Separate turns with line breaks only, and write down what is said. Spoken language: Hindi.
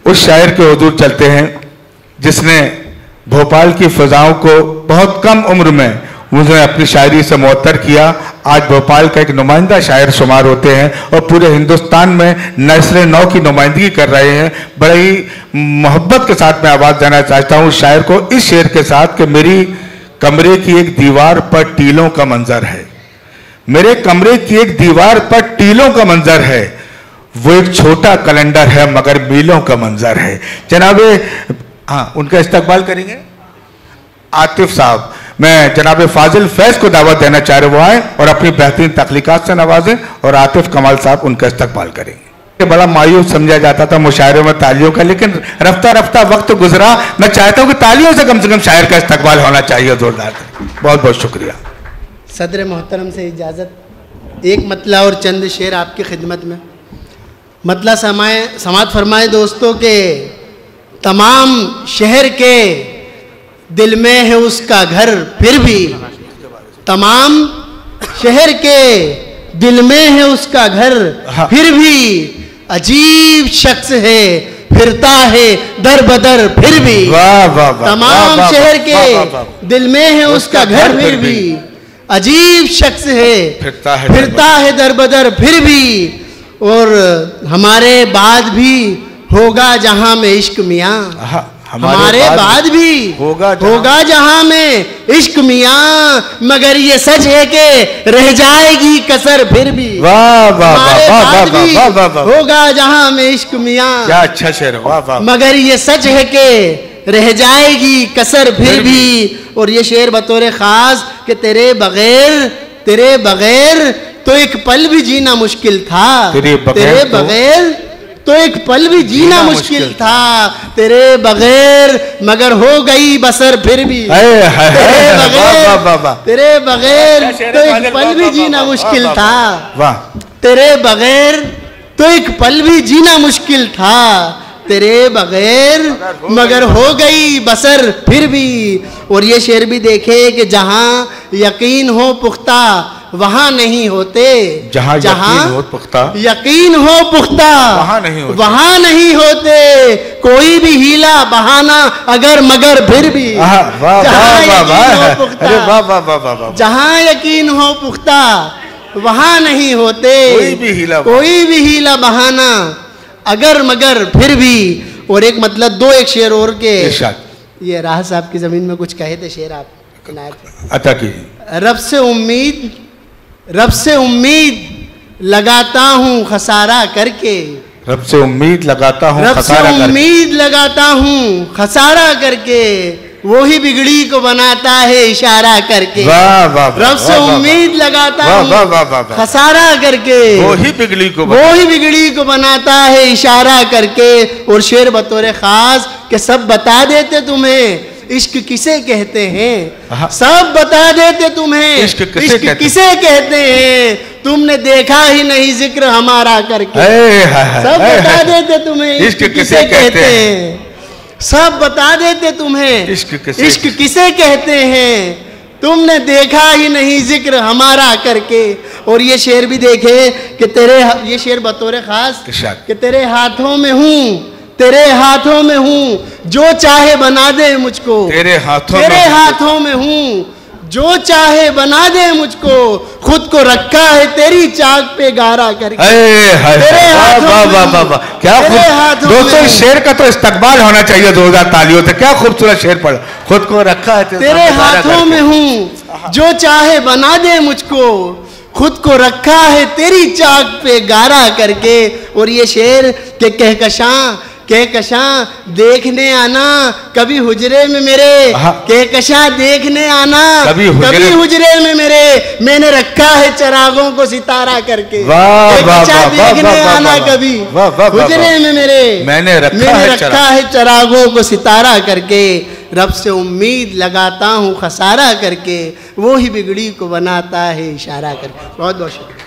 उस शायर के हुजूर चलते हैं जिसने भोपाल की फिजाओं को बहुत कम उम्र में उन्होंने अपनी शायरी से मुअत्तर किया। आज भोपाल का एक नुमाइंदा शायर शुमार होते हैं और पूरे हिंदुस्तान में नस्र नौ की नुमाइंदगी कर रहे हैं। बड़े ही मोहब्बत के साथ मैं आवाज़ देना चाहता हूँ शायर को इस शेर के साथ कि मेरी कमरे की एक दीवार पर टीलों का मंजर है, मेरे कमरे की एक दीवार पर टीलों का मंजर है, वो एक छोटा कैलेंडर है मगर मीलों का मंजर है। जनाबे हाँ, उनका इस्तकबाल करेंगे आतिफ साहब। मैं जनाब फाजिल फैज को दावत देना चाह रहे, वो आए और अपनी बेहतरीन तख्लीकात से नवाजें और आतिफ कमाल साहब उनका इस्तकबाल करेंगे। बड़ा मायूस समझा जाता था मुशायरे में तालियों का, लेकिन रफ्ता रफ्ता वक्त गुजरा। मैं चाहता हूं कि तालियों से कम शायर का इस्तकबाल होना चाहिए जोरदार। बहुत बहुत शुक्रिया।
सदर मोहतरम से इजाज़त, एक मतला और चंद शेर आपकी खिदमत में। मतला समात फरमाए दोस्तों के तमाम शहर के दिल में है उसका घर, फिर भी तमाम शहर के दिल में है उसका घर, फिर भी अजीब शख्स है, फिरता है दर बदर फिर भी। तमाम शहर के दिल में है उसका घर, फिर भी अजीब शख्स है, फिरता है दर बदर फिर भी। और हमारे बाद भी होगा जहां में इश्क मियाँ, हमारे बाद भी होगा जहां में इश्क मियाँ, मगर ये सच है कि रह जाएगी कसर फिर भी। हमारे बाद भी होगा जहां में इश्क मियाँ,
क्या अच्छा शेर, वाह वाह।
मगर ये सच है कि रह जाएगी कसर फिर भी। और ये शेर बतौर खास कि तेरे बगैर तो एक पल भी जीना मुश्किल था, तेरे बगैर तो एक पल भी जीना मुश्किल था, तेरे बगैर मगर हो गई बसर फिर भी। तेरे बगैर तो एक पल भी जीना मुश्किल था, तेरे बगैर तो एक पल भी जीना मुश्किल था, तेरे बगैर मगर हो गई बसर फिर भी। और ये शेर भी देखे कि जहां यकीन हो पुख्ता वहां नहीं होते, जहां यकीन हो पुख्ता वहां नहीं होते, कोई भी हीला बहाना अगर मगर फिर भी। जहां यकीन हो पुख्ता वहां नहीं होते, कोई भी हीला बहाना अगर मगर फिर भी। और एक मतलब दो एक शेर और के ये राह साहब की जमीन में कुछ कहे थे शेर आप
अता की।
रब से उम्मीद लगाता हूँ खसारा करके,
रब से उम्मीद लगाता हूँ,
रब से उम्मीद लगाता हूँ खसारा करके, वो ही बिगड़ी को बनाता है इशारा करके। रब से उम्मीद लगाता हूँ खसारा करके,
वो ही बिगड़ी को
बनाता है इशारा करके। और शेर बतौर खास कि सब बता देते तुम्हें इश्क किसे कहते हैं, सब बता देते तुम्हें इश्क किसे कहते हैं, तुमने देखा ही नहीं जिक्र हमारा करके। सब बता देते तुम्हें इश्क किसे कहते हैं, सब बता देते तुम्हें इश्क किसे कहते हैं, तुमने देखा ही नहीं जिक्र हमारा करके। और ये शेर भी देखे कि तेरे, ये शेर बतौर खास कि तेरे हाथों में हूँ, तेरे हाथों में हूँ, जो चाहे बना दे मुझको, तेरे हाथों में हूँ, जो चाहे बना दे मुझको, खुद को रखा है तेरी चाक पे गारा करके।
तेरे हाथों दोस्तों इस शेर का तो इस्तकबाल होना चाहिए 2000 तालियों से। क्या खूबसूरत शेर पढ़, खुद को रखा है
तेरे हाथों में हूँ, जो चाहे बना दे मुझको, खुद को रखा है तेरी चाक पे गारा करके। और ये शेर के कहकशां देखने आना कभी हुजरे में मेरे, कहकशां देखने आना कभी हुजरे में मेरे, मैंने रखा है चरागों को सितारा करके। कहकशां देखने आना कभी हुजरे में मेरे, मैंने रखा है चरागों को सितारा करके। रब से उम्मीद लगाता हूँ खसारा करके, वो ही बिगड़ी को बनाता है इशारा करके। बहुत बहुत शुक्रिया।